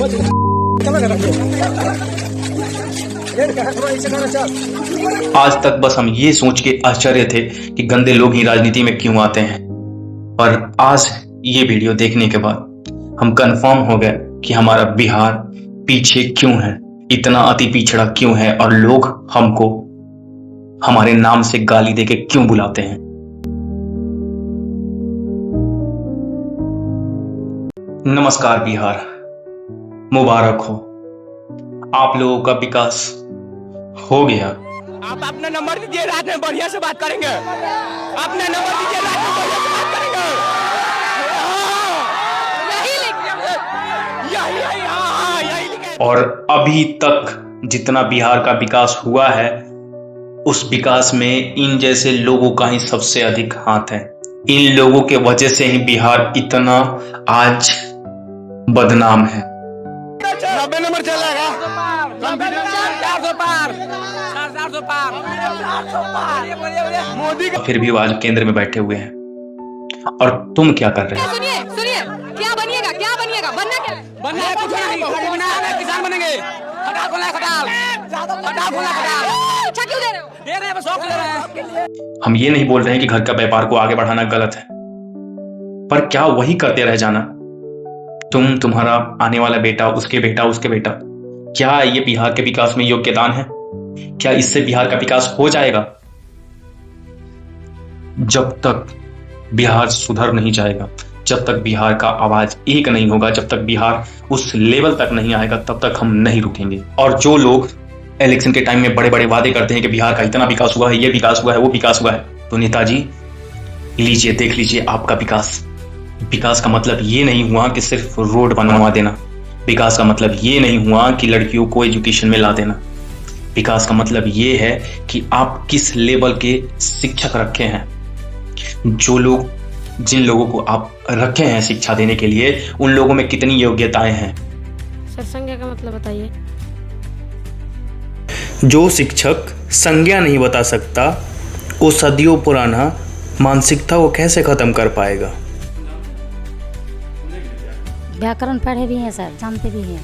आज तक बस हम ये सोच के आश्चर्य थे कि गंदे लोग ही राजनीति में क्यों आते हैं, पर आज ये वीडियो देखने के बाद हम कंफर्म हो गए कि हमारा बिहार पीछे क्यों है, इतना अति पिछड़ा क्यों है और लोग हमको हमारे नाम से गाली देके क्यों बुलाते हैं। नमस्कार बिहार, मुबारक हो, आप लोगों का विकास हो गया। आप अपना नंबर दीजिए, रात में बढ़िया से बात करेंगे। अपना नंबर दीजिए, रात में बढ़िया से बात करेंगे। यही और अभी तक जितना बिहार का विकास हुआ है, उस विकास में इन जैसे लोगों का ही सबसे अधिक हाथ है। इन लोगों के वजह से ही बिहार इतना आज बदनाम है। 90 नंबर चलेगा। मोदी का फिर भी वो आज केंद्र में बैठे हुए हैं और तुम क्या कर रहे हो? सुनिए सुनिए, क्या बनिएगा, क्या बनिएगा, बनना क्या है? बनना है कुछ नहीं, किसान बनेंगे। खटाल खोला खटाल, खटाल खोला खटाल। अच्छा क्यों दे रहे हो? दे रहे हैं, बस दे रहे हैं। हम ये नहीं बोल रहे हैं कि घर का व्यापार को आगे बढ़ाना गलत है, पर क्या वही करते रह जाना? तुम्हारा आने वाला बेटा, उसके बेटा, उसके बेटा, क्या ये बिहार के विकास में योगदान है? क्या इससे बिहार का विकास हो जाएगा? जब तक बिहार सुधर नहीं जाएगा, जब तक बिहार का आवाज एक नहीं होगा, जब तक बिहार उस लेवल तक नहीं आएगा, तब तक हम नहीं रुकेंगे। और जो लोग इलेक्शन के टाइम में बड़े बड़े वादे करते हैं कि बिहार का इतना विकास हुआ है, ये विकास हुआ है, वो विकास हुआ है, तो नेताजी लीजिए, देख लीजिए आपका विकास। विकास का मतलब ये नहीं हुआ कि सिर्फ रोड बनवा देना। विकास का मतलब ये नहीं हुआ कि लड़कियों को एजुकेशन में ला देना। विकास का मतलब ये है कि आप किस लेवल के शिक्षक रखे हैं। जिन लोगों को आप रखे हैं शिक्षा देने के लिए, उन लोगों में कितनी योग्यताएं हैं। सर संज्ञा का मतलब बताइए। जो शिक्षक संज्ञा नहीं बता सकता, वो सदियों पुराना मानसिकता को कैसे खत्म कर पाएगा? व्याकरण पढ़े भी हैं सर, जानते भी हैं,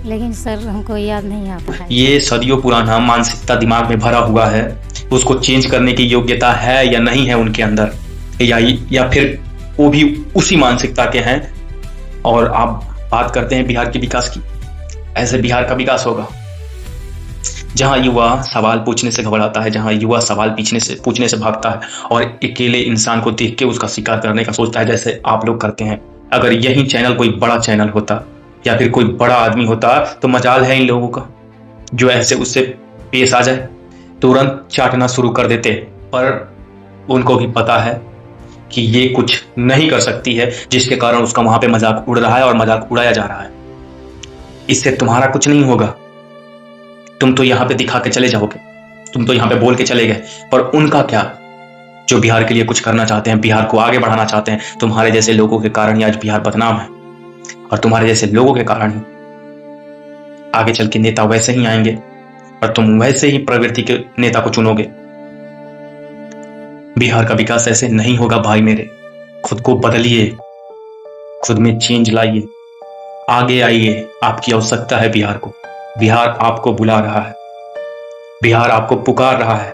लेकिन सर हमको याद नहीं आता है। ये सदियों पुराना मानसिकता दिमाग में भरा हुआ है, उसको चेंज करने की योग्यता है या नहीं है उनके अंदर, या फिर वो भी उसी मानसिकता के हैं। और आप बात करते हैं बिहार के विकास की। ऐसे बिहार का विकास होगा जहां युवा सवाल पूछने से घबराता है, जहां युवा सवाल पूछने से भागता है और अकेले इंसान को देख के उसका शिकार करने का सोचता है, जैसे आप लोग करते हैं। अगर यही चैनल कोई बड़ा चैनल होता या फिर कोई बड़ा आदमी होता तो मजाल है इन लोगों का, जो ऐसे उससे पेश आ जाए तुरंत चाटना शुरू कर देते। पर उनको भी पता है कि ये कुछ नहीं कर सकती है, जिसके कारण उसका वहां पे मजाक उड़ रहा है और मजाक उड़ाया जा रहा है। इससे तुम्हारा कुछ नहीं होगा, तुम तो यहाँ पे दिखा के चले जाओगे, तुम तो यहाँ पे बोल के चले गए, पर उनका क्या, जो बिहार के लिए कुछ करना चाहते हैं, बिहार को आगे बढ़ाना चाहते हैं। तुम्हारे जैसे लोगों के कारण ही आज बिहार बदनाम है, और तुम्हारे जैसे लोगों के कारण ही आगे चल के नेता वैसे ही आएंगे और तुम वैसे ही प्रवृत्ति के नेता को चुनोगे। बिहार का विकास ऐसे नहीं होगा भाई मेरे। खुद को बदलिए, खुद में चेंज लाइए, आगे आइए। आपकी आवश्यकता है बिहार को। बिहार आपको बुला रहा है, बिहार आपको पुकार रहा है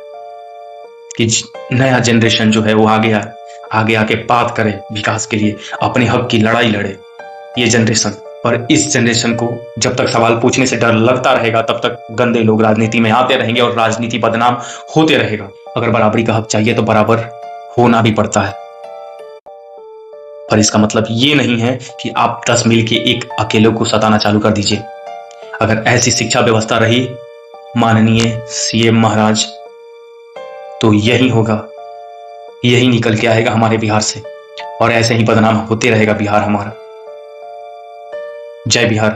कि नया जनरेशन जो है वो आगे आके बात करे विकास के लिए, अपने हक की लड़ाई लड़े ये जनरेशन। पर इस जनरेशन को जब तक सवाल पूछने से डर लगता रहेगा, तब तक गंदे लोग राजनीति में आते रहेंगे और राजनीति बदनाम होते रहेगा। अगर बराबरी का हक चाहिए तो बराबर होना भी पड़ता है, पर इसका मतलब ये नहीं है कि आप 10 मिलके एक अकेले को सताना चालू कर दीजिए। अगर ऐसी शिक्षा व्यवस्था रही माननीय सीएम महाराज, तो यही होगा, यही निकल के आएगा हमारे बिहार से, और ऐसे ही बदनाम होते रहेगा बिहार हमारा। जय बिहार।